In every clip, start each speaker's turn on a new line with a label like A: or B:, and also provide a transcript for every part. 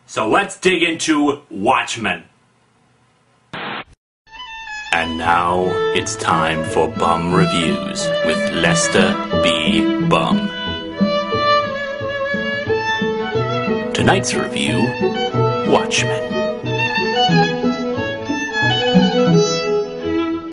A: So let's dig into Watchmen. And now it's time for Bum Reviews with Lester B. Bum. Tonight's review, Watchmen.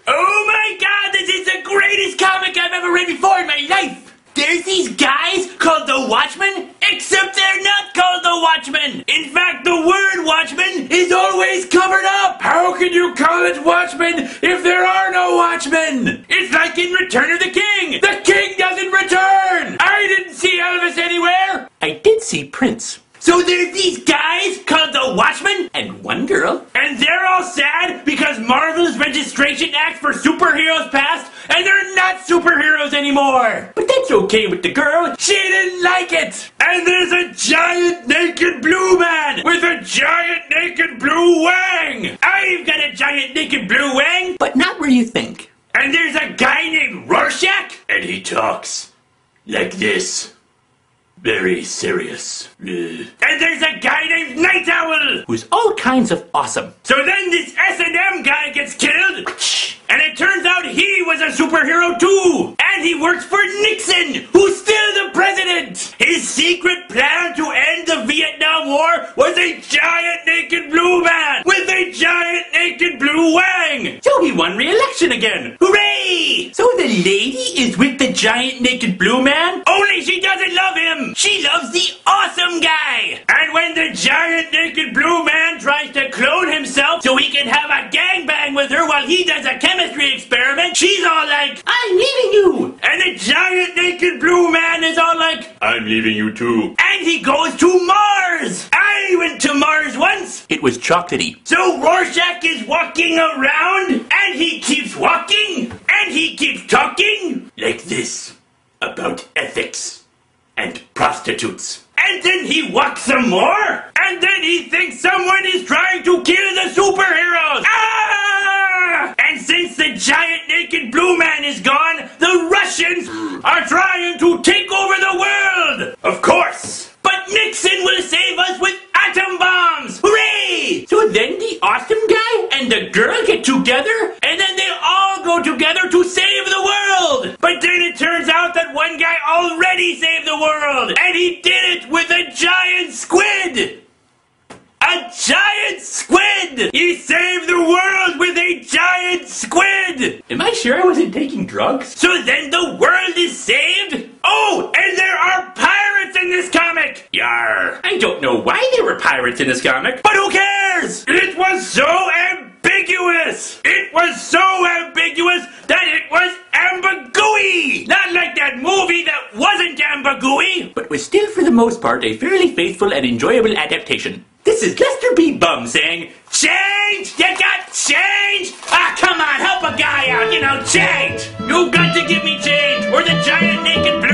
A: Oh my god, this is the greatest comic I've ever read before in my life! There's these guys called the Watchmen, except they're not called the Watchmen! In fact, the word Watchman is always covered up! How can you call it Watchmen if there are no Watchmen? It's like in Return of the King! The King doesn't return! I didn't see Elvis anywhere! I did see Prince. So there's these guys called the Watchmen and one girl, and they're all sad because Marvel's Registration Act for superheroes passed and they're not superheroes anymore. But that's okay with the girl. She didn't like it. And there's a giant naked blue man with a giant naked blue wang. I've got a giant naked blue wang, but not where you think. And there's a guy named Rorschach, and he talks like this. Very serious. And there's a guy named Night Owl, who's all kinds of awesome. So then this S&M guy gets killed, and it turns out he was a superhero too. And he works for Nixon, who's still the president. His secret plan to end the Vietnam War was a giant naked blue man with a giant naked blue wang. So he won re-election again. Hooray! So the lady is with the giant naked blue man, only she doesn't love him. She loves the awesome guy! And when the giant naked blue man tries to clone himself so he can have a gangbang with her while he does a chemistry experiment, she's all like, I'm leaving you! And the giant naked blue man is all like, I'm leaving you too. And he goes to Mars! I went to Mars once! It was chocolatey. So Rorschach is walking around, and he keeps walking, and he keeps talking like this about ethics. And prostitutes. And then he walks some more, and then he thinks someone is trying to kill the superheroes! Ah! And since the giant naked blue man is gone, the Russians are trying to take over the world! Of course! But Nixon will save us with atom bombs! Hooray! So then the awesome guy and the girl get together, and then they all go together to save the world! But then it turns out that one guy already saved the world, and he did it with a giant squid! A giant squid! He saved the world with a giant squid! Am I sure I wasn't taking drugs? So then the world is saved? Oh, and there are pirates in this comic! Yarr. I don't know why there were pirates in this comic, but who cares? It was so ambiguous! It was so ambiguous that it was ambigooey! Not like that movie that wasn't ambigooey, but was still for the most part a fairly faithful and enjoyable adaptation. This is Lester B. Bum saying, change! You got change? Ah, come on, help a guy out, change! You got to give me change, or the giant naked blue